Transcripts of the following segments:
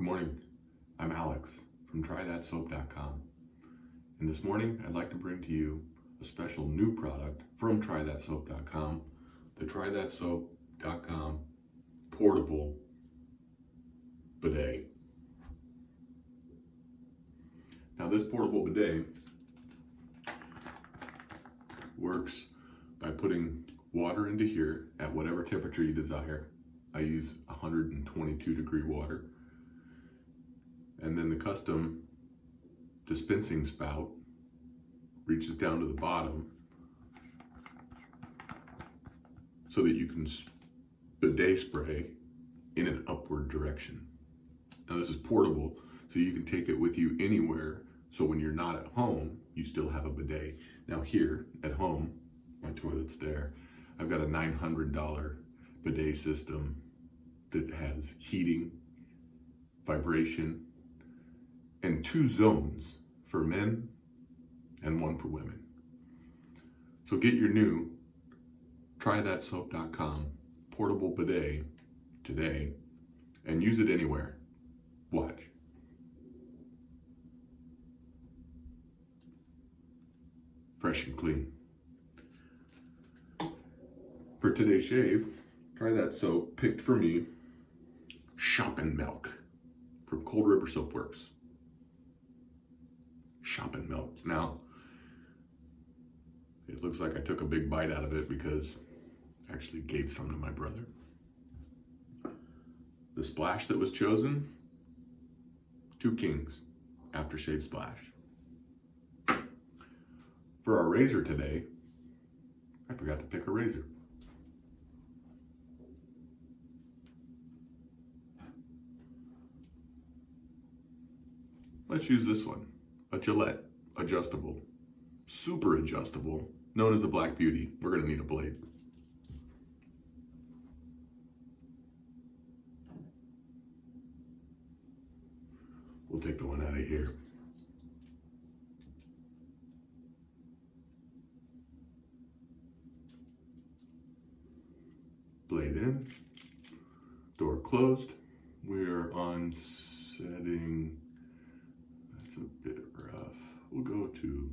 Good morning, I'm Alex from TryThatSoap.com, and this morning I'd like to bring to you a special new product from TryThatSoap.com, the TryThatSoap.com portable bidet. Now this portable bidet works by putting water into here at whatever temperature you desire. I use 122 degree water. And then the custom dispensing spout reaches down to the bottom so that you can bidet spray in an upward direction. Now this is portable, so you can take it with you anywhere. So when you're not at home, you still have a bidet. Now here at home, my toilet's there. I've got a $900 bidet system that has heating, vibration, and 2 zones for men and 1 for women. So get your new TryThatSoap.com portable bidet today and use it anywhere. Watch. Fresh and clean. For today's shave, Try That Soap picked for me Shopping Milk from Cold River Soap Works. Shopping milk. Now, it looks like I took a big bite out of it because I actually gave some to my brother. The splash that was chosen, 2 Kings aftershave splash. For our razor today, I forgot to pick a razor. Let's use this one. A Gillette adjustable, super adjustable, known as a Black Beauty. We're gonna need a blade. We'll take the one out of here. Blade in, door closed. We are on setting, that's a bit rough. We'll go to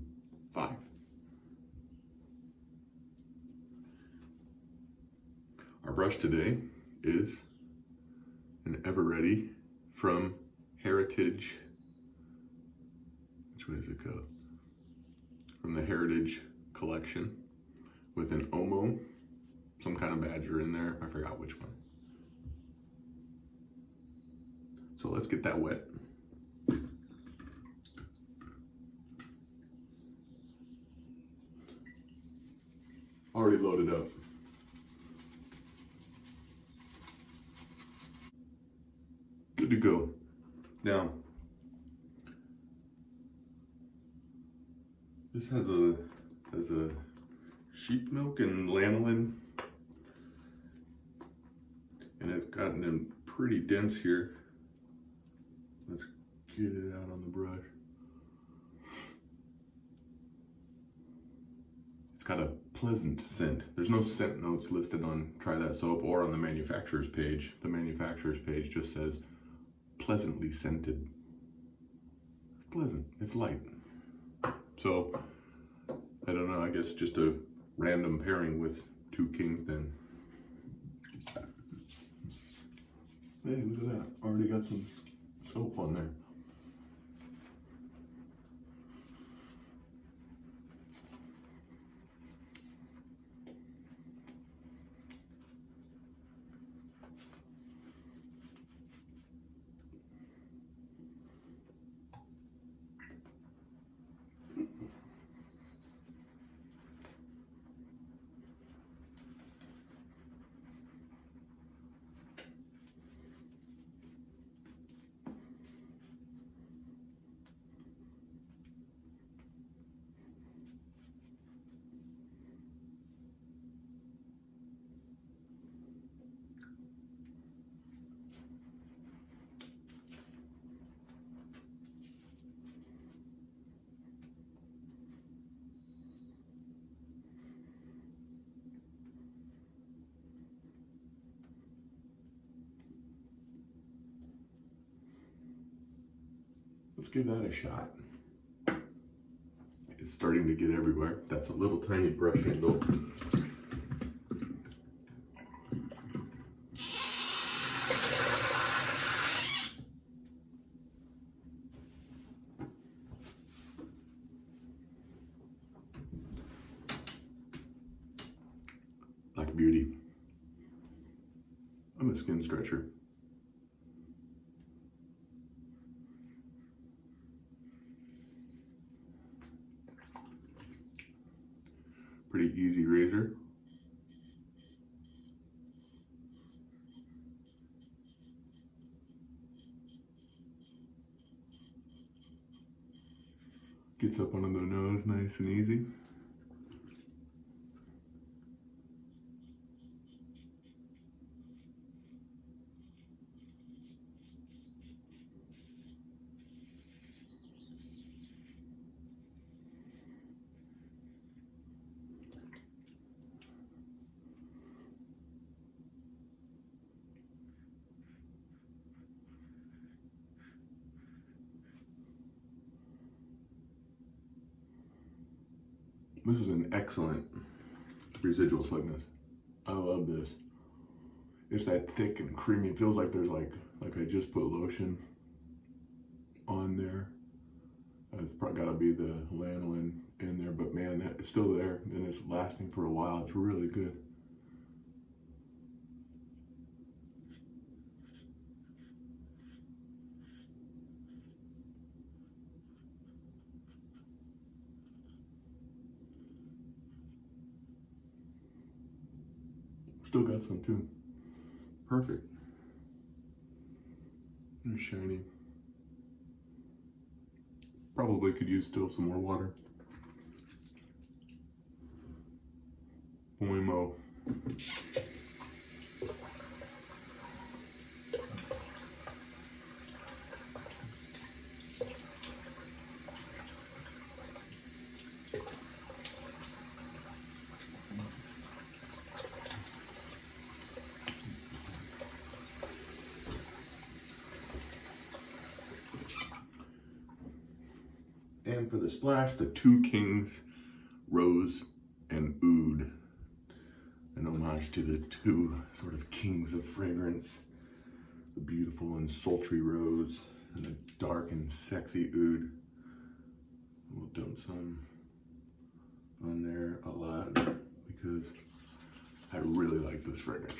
5. Our brush today is an Ever Ready from Heritage. Which way does it go? From the Heritage collection with an Omo, some kind of badger in there. I forgot which one. So let's get that wet. Already loaded up. Good to go. Now, this has a sheep milk and lanolin, and it's gotten pretty dense here. Let's get it out on the brush. It's got a pleasant scent. There's no scent notes listed on Try That Soap or on the manufacturer's page. The manufacturer's page just says pleasantly scented. It's pleasant, it's light. So, I don't know, I guess just a random pairing with 2 Kings then. Hey, look at that, already got some soap on there. Let's give that a shot. It's starting to get everywhere. That's a little tiny brush handle. Black Beauty. I'm a skin stretcher. Pretty easy razor. Gets up under the nose nice and easy. This is an excellent residual slickness. I love this. It's that thick and creamy. It feels like there's like I just put lotion on there. It's probably gotta be the lanolin in there, but man, that is still there and it's lasting for a while. It's really good. Still got some too. Perfect. And shiny. Probably could use still some more water. When we mow. And for the splash, the Two Kings Rose and Oud. An homage to the two sort of kings of fragrance. The beautiful and sultry rose and the dark and sexy Oud. We'll dump some on there a lot because I really like this fragrance.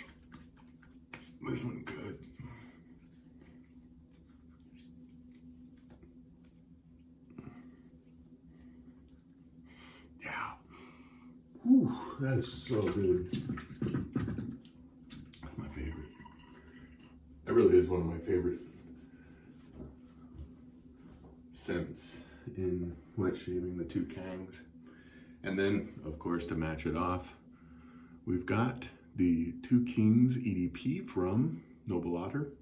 This one's good. Whew, that is so good. That's my favorite. That really is one of my favorite scents in wet shaving, the Two Kings. And then, of course, to match it off, we've got the Two Kings EDP from Noble Otter.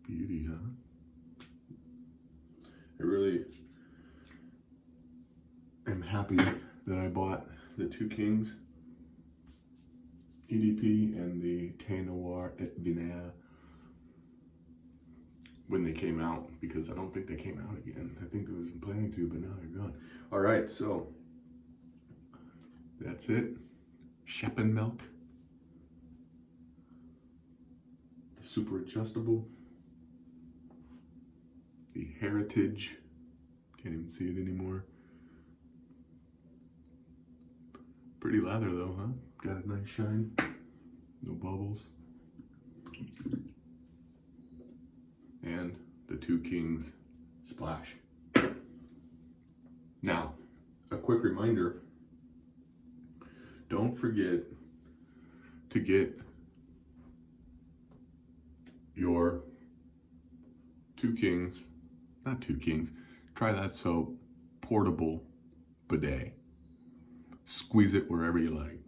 Beauty, huh? I really am happy that I bought the Two Kings EDP and the Thé Noir et Vinaigre when they came out, because I don't think they came out again. I think I was planning to, but now they're gone. All right, so that's it. Sheppen milk. The super adjustable. The Heritage. Can't even see it anymore. Pretty lather though, huh? Got a nice shine. No bubbles. And the Two Kings splash. Now, a quick reminder. Don't forget to get your Two Kings, not Two Kings, try that soap, portable bidet. Squeeze it wherever you like.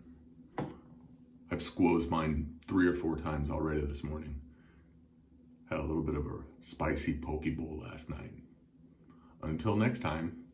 I've squozed mine 3 or 4 times already this morning. Had a little bit of a spicy poke bowl last night. Until next time.